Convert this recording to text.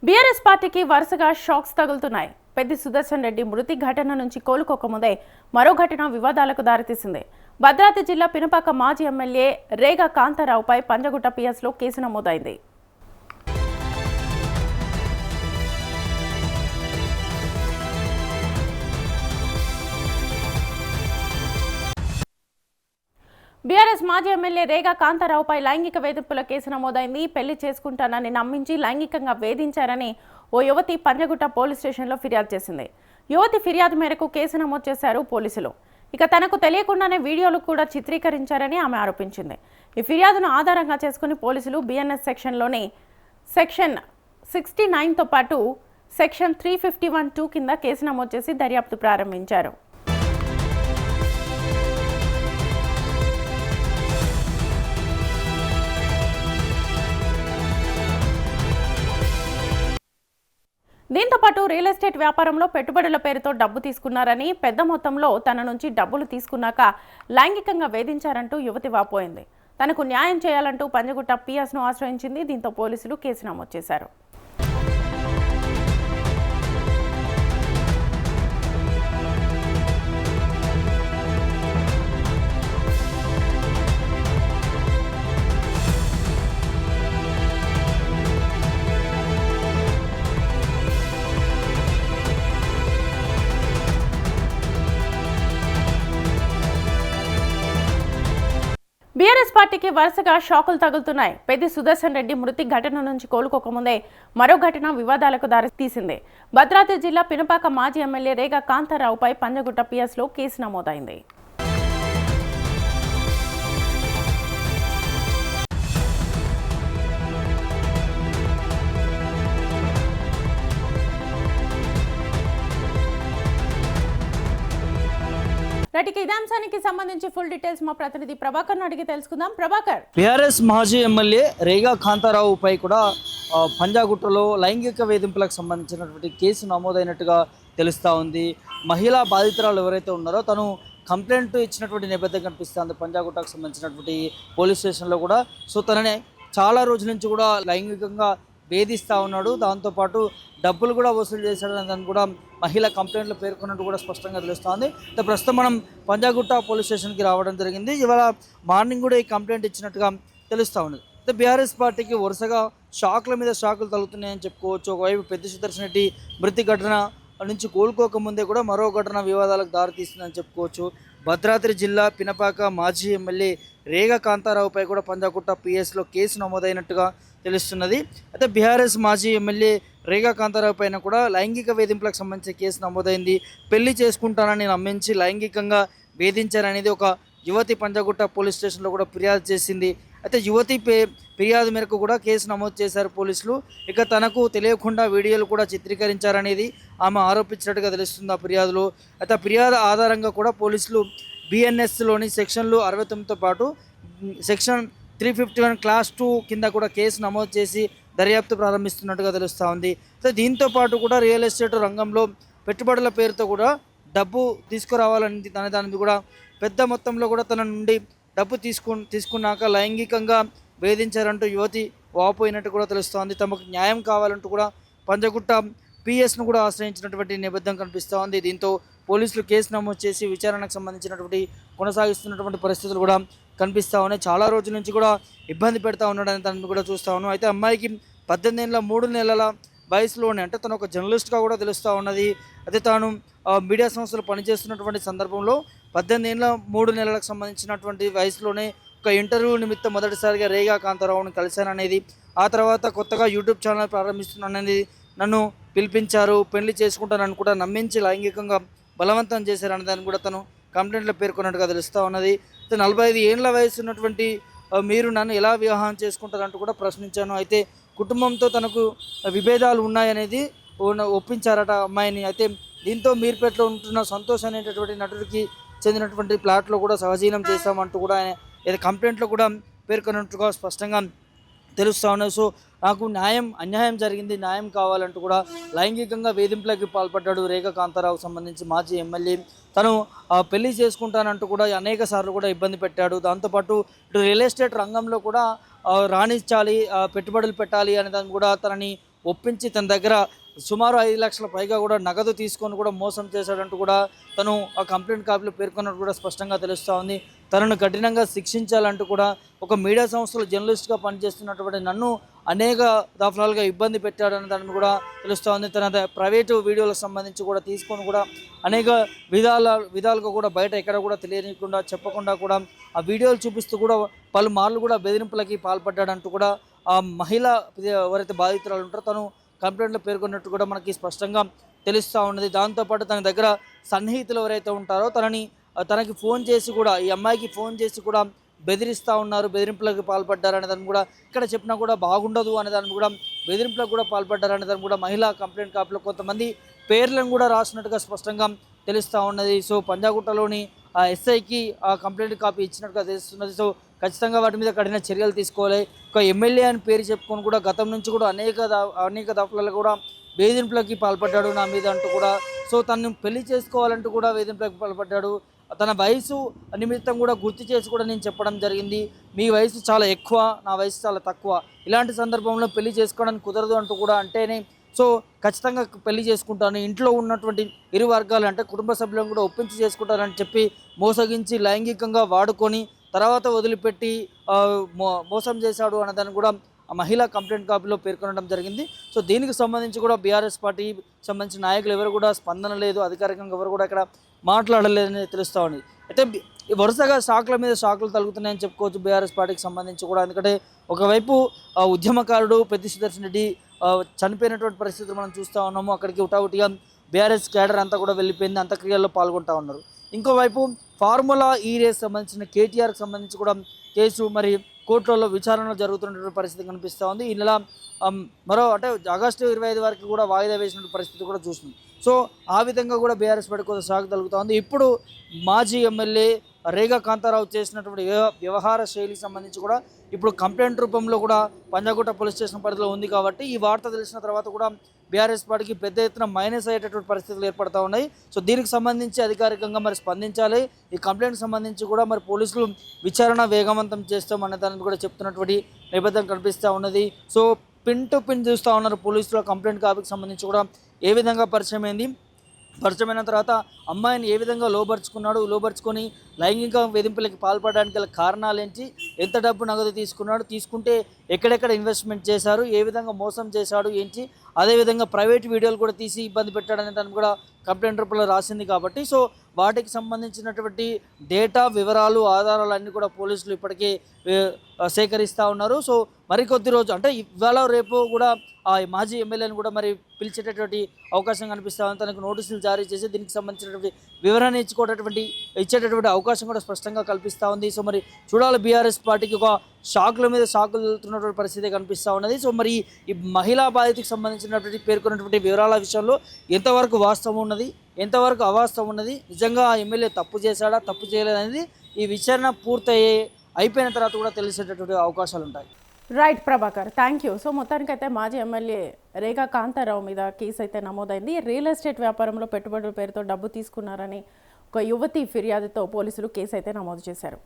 BRS పార్టీకి వరుసగా shocks తగులుతున్నాయి. Peddi Sudarshan Reddy మృతి ఘటన నుంచి కోలుకోకముందే మరో ఘటన వివాదాలకు దారితీసింది. భద్రాద్రి జిల్లా పినపాక మాజీ ఎమ్మెల్యే రేగా కాంతారావుపై పంజగుట్ట పిఎస్లో కేసు నమోదైంది. బీఆర్ఎస్ మాజీ ఎమ్మెల్యే రేగా కాంతారావుపై లైంగిక వేధింపుల కేసు నమోదైంది. పెళ్లి చేసుకుంటానని నమ్మించి లైంగికంగా వేధించారని ఓ యువతి పంజగుట్ట పోలీస్ స్టేషన్లో ఫిర్యాదు చేసింది. యువతి ఫిర్యాదు మేరకు కేసు నమోదు చేశారు పోలీసులు. ఇక తనకు తెలియకుండానే వీడియోలు కూడా చిత్రీకరించారని ఆమె ఆరోపించింది. ఈ ఫిర్యాదును ఆధారంగా చేసుకుని పోలీసులు బీఎన్ఎస్ సెక్షన్లోని సెక్షన్ 69తో పాటు సెక్షన్ 351(2) కింద కేసు నమోదు చేసి దర్యాప్తు ప్రారంభించారు. దీంతో పాటు రియల్ ఎస్టేట్ వ్యాపారంలో పెట్టుబడుల పేరుతో డబ్బు తీసుకున్నారని, పెద్ద మొత్తంలో తన నుంచి డబ్బులు తీసుకున్నాక లైంగికంగా వేధించారంటూ యువతి వాపోయింది. తనకు న్యాయం చేయాలంటూ పంజగుట్ట పిఎస్ను ఆశ్రయించింది. దీంతో పోలీసులు కేసు నమోదు చేశారు. బీఆర్ఎస్ పార్టీకి వరుసగా షాకులు తగులుతున్నాయి. పెద్ది సుదర్శన్ రెడ్డి మృతి ఘటన నుంచి కోలుకోకముందే మరో ఘటన వివాదాలకు దారితీసింది. భద్రాద్రి జిల్లా పినపాక మాజీ ఎమ్మెల్యే రేగా కాంతారావుపై పంజగుట్ట పిఎస్లో కేసు నమోదైంది. ఇదే అంశానికి సంబంధించి ఫుల్ డీటెయిల్స్ మా ప్రతినిధి ప్రభాకర్ అడిగి తెలుసుకుందాం. ప్రభాకర్, బీఆర్ఎస్ మాజీ ఎమ్మెల్యే రేగా కాంతారావుపై కూడా పంజాగుట్టలో లైంగిక వేధింపులకు సంబంధించినటువంటి కేసు నమోదైనట్టుగా తెలుస్తూ ఉంది. మహిళా బాధితురాలు ఎవరైతే ఉన్నారో తను కంప్లైంట్ ఇచ్చినటువంటి నేపథ్యం కనిపిస్తుంది పంజాగుట్టకు సంబంధించినటువంటి పోలీస్ స్టేషన్లో కూడా. సో తననే చాలా రోజుల నుంచి కూడా లైంగికంగా వేధిస్తూ ఉన్నాడు, దాంతోపాటు డబ్బులు కూడా వసూలు చేశాడని కూడా మహిళా కంప్లైంట్లు పేర్కొన్నట్టు కూడా స్పష్టంగా తెలుస్తోంది. ప్రస్తుతం మనం పంజాగుట్ట పోలీస్ స్టేషన్కి రావడం జరిగింది. ఇవాళ మార్నింగ్ కూడా ఈ కంప్లైంట్ ఇచ్చినట్టుగా తెలుస్తూ ఉంది. బీఆర్ఎస్ పార్టీకి వరుసగా షాకుల మీద షాకులు తగులుతున్నాయని చెప్పుకోవచ్చు. ఒకవైపు పెద్ది సుదర్శన్ రెడ్డి మృతి ఘటన నుంచి కోలుకోకముందే కూడా మరో ఘటన వివాదాలకు దారితీస్తుందని చెప్పుకోవచ్చు. భద్రాద్రి జిల్లా పినపాక మాజీ ఎమ్మెల్యే రేగా కాంతారావుపై కూడా పంజాగుట్ట పిఎస్లో కేసు నమోదైనట్టుగా తెలుస్తున్నది. అయితే బీఆర్ఎస్ మాజీ ఎమ్మెల్యే రేగా కాంతారావు పైన కూడా లైంగిక వేధింపులకు సంబంధించిన కేసు నమోదైంది. పెళ్లి చేసుకుంటానని నమ్మించి లైంగికంగా వేధించారనేది ఒక యువతి పంజాగుట్ట పోలీస్ స్టేషన్లో కూడా ఫిర్యాదు చేసింది. అయితే యువతి ఫిర్యాదు మేరకు కూడా కేసు నమోదు చేశారు పోలీసులు. ఇక తనకు తెలియకుండా వీడియోలు కూడా చిత్రీకరించారనేది ఆమె ఆరోపించినట్టుగా తెలుస్తుంది ఆ ఫిర్యాదులో. అయితే ఫిర్యాదు ఆధారంగా కూడా పోలీసులు బీఎన్ఎస్లోని సెక్షన్లు 69తో పాటు సెక్షన్ 351 క్లాస్ 2 కింద కూడా కేసు నమోదు చేసి దర్యాప్తు ప్రారంభిస్తున్నట్టుగా తెలుస్తూ ఉంది. దీంతో పాటు కూడా రియల్ ఎస్టేట్ రంగంలో పెట్టుబడుల పేరుతో కూడా డబ్బు తీసుకురావాలని దాని కూడా పెద్ద మొత్తంలో కూడా తన నుండి డబ్బు తీసుకున్నాక లైంగికంగా వేధించారంటూ యువతి వాపోయినట్టు కూడా తెలుస్తోంది. తమకు న్యాయం కావాలంటూ కూడా పంజగుట్ట పిఎస్ను కూడా ఆశ్రయించినటువంటి నేపథ్యం కనిపిస్తూ ఉంది. దీంతో పోలీసులు కేసు నమోదు చేసి విచారణకు సంబంధించినటువంటి కొనసాగిస్తున్నటువంటి పరిస్థితులు కూడా కనిపిస్తూ ఉన్నాయి. చాలా రోజుల నుంచి కూడా ఇబ్బంది పెడతా ఉన్నాడని దాన్ని కూడా చూస్తూ ఉన్నాం. అయితే అమ్మాయికి 18 ఏళ్ళ 3 నెలల వయసులోనే, అంటే తను ఒక జర్నలిస్ట్గా కూడా తెలుస్తూ ఉన్నది. అయితే తాను మీడియా సంస్థలు పనిచేస్తున్నటువంటి సందర్భంలో 18 ఏళ్ళ 3 నెలలకు సంబంధించినటువంటి వయసులోనే ఒక ఇంటర్వ్యూ నిమిత్తం మొదటిసారిగా రేగా కాంతారావుని కలిశాననేది, ఆ తర్వాత కొత్తగా యూట్యూబ్ ఛానల్ ప్రారంభిస్తున్నాననేది, నన్ను పిలిపించారు, పెళ్లి చేసుకుంటానని కూడా నమ్మించి లైంగికంగా బలవంతం చేశారనే దాన్ని కూడా తను కంప్లైంట్లో పేర్కొన్నట్టుగా తెలుస్తూ ఉన్నది. 45 ఏళ్ళ వయసు ఉన్నటువంటి మీరు నన్ను ఎలా వివాహం చేసుకుంటారంటూ కూడా ప్రశ్నించాను. అయితే కుటుంబంతో తనకు విభేదాలు ఉన్నాయనేది ఒప్పించారట అమ్మాయిని. అయితే దీంతో మీర్పేటలో ఉంటున్న సంతోష్ అనేటటువంటి నటుడికి చెందినటువంటి ప్లాట్లో కూడా సహజీవనం చేశామంటూ కూడా ఆయన కంప్లైంట్లో కూడా పేర్కొన్నట్టుగా స్పష్టంగా తెలుస్తూ ఉన్నాయి. సో నాకు అన్యాయం జరిగింది, న్యాయం కావాలంటూ కూడా లైంగికంగా వేధింపులకి పాల్పడ్డాడు రేగా కాంతారావుకు సంబంధించి మాజీ ఎమ్మెల్యే. తను పెళ్లి చేసుకుంటానంటూ కూడా అనేక సార్లు కూడా ఇబ్బంది పెట్టాడు. దాంతోపాటు ఇటు రియల్ ఎస్టేట్ రంగంలో కూడా రాణించాలి, పెట్టుబడులు పెట్టాలి అనే దాన్ని కూడా తనని ఒప్పించి తన దగ్గర సుమారు 5 లక్షల పైగా కూడా నగదు తీసుకొని కూడా మోసం చేశాడంటూ కూడా తను ఆ కంప్లైంట్ కాపీలో పేర్కొన్నట్టు కూడా స్పష్టంగా తెలుస్తూ ఉంది. తనను కఠినంగా శిక్షించాలంటూ కూడా ఒక మీడియా సంస్థలో జర్నలిస్ట్గా పనిచేస్తున్నటువంటి నన్ను అనేక దఫాలుగా ఇబ్బంది పెట్టాడని దాన్ని కూడా తెలుస్తూ ఉంది. తన ప్రైవేటు వీడియోలకు సంబంధించి కూడా తీసుకొని కూడా అనేక విధాలుగా కూడా బయట ఎక్కడ కూడా తెలియకుండా చెప్పకుండా కూడా ఆ వీడియోలు చూపిస్తూ కూడా పలుమార్లు కూడా బెదిరింపులకి పాల్పడ్డాడంటూ కూడా ఆ మహిళ ఎవరైతే బాధితురాలు ఉంటారో తను కంప్లైంట్లో పేర్కొన్నట్టు కూడా మనకి స్పష్టంగా తెలుస్తూ ఉన్నది. దాంతోపాటు తన దగ్గర సన్నిహితులు ఎవరైతే ఉంటారో తనకి ఫోన్ చేసి కూడా ఈ అమ్మాయికి ఫోన్ చేసి కూడా బెదిరిస్తూ ఉన్నారు, బెదిరింపులకు పాల్పడ్డారనే దాన్ని కూడా ఇక్కడ చెప్పినా కూడా బాగుండదు అనే దాన్ని కూడా బెదిరింపులకు కూడా పాల్పడ్డారనే దాన్ని కూడా మహిళా కంప్లైంట్ కాపీలో కొంతమంది పేర్లను కూడా రాసినట్టుగా స్పష్టంగా తెలుస్తూ ఉన్నది. సో పంజాగుట్టలోని ఆ ఎస్ఐకి ఆ కంప్లైంట్ కాపీ ఇచ్చినట్టుగా తెలుస్తున్నది. సో ఖచ్చితంగా వాటి మీద కఠిన చర్యలు తీసుకోవాలి. ఒక ఎమ్మెల్యే అని పేరు చెప్పుకొని కూడా గతం నుంచి కూడా అనేక దఫలలో కూడా వేధింపులకి పాల్పడ్డాడు నా మీద అంటూ కూడా. సో తను పెళ్లి చేసుకోవాలంటూ కూడా వేధింపులకు పాల్పడ్డాడు. తన వయసు నిమిత్తం కూడా గుర్తు చేసి కూడా నేను చెప్పడం జరిగింది, మీ వయసు చాలా ఎక్కువ, నా వయసు చాలా తక్కువ, ఇలాంటి సందర్భంలో పెళ్లి చేసుకోవడానికి కుదరదు అంటూ కూడా అంటేనే సో ఖచ్చితంగా పెళ్లి చేసుకుంటాను, ఇంట్లో ఉన్నటువంటి ఇరు వర్గాలు అంటే కుటుంబ సభ్యులను కూడా ఒప్పించి చేసుకుంటారని చెప్పి మోసగించి లైంగికంగా వాడుకొని తర్వాత వదిలిపెట్టి మోసం చేశాడు అన్నదాన్ని కూడా ఆ మహిళా కంప్లైంట్ కాపీలో పేర్కొనడం జరిగింది. సో దీనికి సంబంధించి కూడా బీఆర్ఎస్ పార్టీ సంబంధించిన నాయకులు ఎవరు కూడా స్పందన లేదు, అధికారికంగా ఎవరు కూడా ఇక్కడ మాట్లాడలేదని తెలుస్తూ ఉంది. అయితే వరుసగా షాకుల మీద షాకులు తగులుతున్నాయని చెప్పుకోవచ్చు బీఆర్ఎస్ పార్టీకి సంబంధించి కూడా. ఎందుకంటే ఒకవైపు ఉద్యమకారుడు పెద్ది సుదర్శన్ రెడ్డి చనిపోయినటువంటి పరిస్థితులు మనం చూస్తూ ఉన్నాము. అక్కడికి ఉటావుటిగా బీఆర్ఎస్ క్యాడర్ అంతా కూడా వెళ్ళిపోయింది, అంత్యక్రియల్లో పాల్గొంటూ ఉన్నారు. ఇంకోవైపు ఫార్ములా ఈ రేస్ సంబంధించిన కేటీఆర్కి సంబంధించి కూడా కేసు మరి కోర్టులలో విచారణ జరుగుతున్నటువంటి పరిస్థితి కనిపిస్తూ ఉంది. ఈ నెల అంటే ఆగస్టు 25 వరకు కూడా వాయిదా వేసిన పరిస్థితి కూడా చూస్తుంది. సో ఆ విధంగా కూడా బీఆర్ఎస్ పార్టీ కొంత సాగు తగులుతూ ఉంది. ఇప్పుడు మాజీ ఎమ్మెల్యే రేగా కాంతారావు చేసినటువంటి వ్యవహార శైలికి సంబంధించి కూడా ఇప్పుడు కంప్లైంట్ రూపంలో కూడా పంజాగుట్ట పోలీస్ స్టేషన్ పరిధిలో ఉంది. కాబట్టి ఈ వార్త తెలిసిన తర్వాత కూడా బీఆర్ఎస్ పార్టీకి పెద్ద ఎత్తున మైనస్ అయ్యేటటువంటి పరిస్థితులు ఏర్పడుతూ ఉన్నాయి. సో దీనికి సంబంధించి అధికారికంగా మరి స్పందించాలి. ఈ కంప్లైంట్ సంబంధించి కూడా మరి పోలీసులు విచారణ వేగవంతం చేస్తామనే దాన్ని కూడా చెప్తున్నటువంటి నేపథ్యం కనిపిస్తూ ఉన్నది. సో పిన్ టు పిన్ చూస్తూ ఉన్నారు పోలీసుల కంప్లైంట్ కాపీకి సంబంధించి కూడా ఏ విధంగా పరిచయమైన తర్వాత అమ్మాయిని ఏ విధంగా లోబర్చుకొని లైంగిక వేధింపులకి పాల్పడడానికి గల కారణాలు ఏంటి, ఎంత డబ్బు నగదు తీసుకుంటే ఎక్కడెక్కడ ఇన్వెస్ట్మెంట్ చేశారు, ఏ విధంగా మోసం చేశాడు ఏంటి, అదేవిధంగా ప్రైవేట్ వీడియోలు కూడా తీసి ఇబ్బంది పెట్టాడనే దాన్ని కూడా కంప్లైంట్ రూపంలో రాసింది. కాబట్టి సో వాటికి సంబంధించినటువంటి డేటా వివరాలు ఆధారాలు అన్నీ కూడా పోలీసులు ఇప్పటికే సేకరిస్తూ ఉన్నారు. సో మరికొద్ది రోజు అంటే ఇవాళ రేపు కూడా ఆ మాజీ ఎమ్మెల్యేని కూడా మరి పిలిచేటటువంటి అవకాశం కనిపిస్తూ ఉంది. తనకు నోటీసులు జారీ చేసి దీనికి సంబంధించినటువంటి వివరణ ఇచ్చేటటువంటి అవకాశం కూడా స్పష్టంగా కల్పిస్తూ ఉంది. సో మరి చూడాలి, బీఆర్ఎస్ పార్టీకి ఒక షాకుల మీద షాకులు వెళ్తున్నటువంటి పరిస్థితి కనిపిస్తూ ఉన్నది. సో మరి ఈ మహిళా బాధితులకు సంబంధించినటువంటి పేర్కొన్నటువంటి వివరాల విషయంలో ఎంతవరకు వాస్తవం ఉన్నది, ఎంతవరకు అవాస్తవం ఉన్నది, నిజంగా ఆ ఎమ్మెల్యే తప్పు చేశాడా తప్పు చేయలేదనేది ఈ విచారణ అయిపోయిన తర్వాత కూడా తెలిసేటటువంటి అవకాశాలు ఉంటాయి. Right Prabhakar, thank you. So మొత్తానికైతే మాజీ ఎమ్మెల్యే రేగా కాంతారావు మీద కేసు అయితే నమోదైంది. రియల్ ఎస్టేట్ వ్యాపారంలో పెట్టుబడుల పేరుతో డబ్బు తీసుకున్నారని ఒక యువతి ఫిర్యాదుతో పోలీసులు కేసు అయితే నమోదు చేశారు.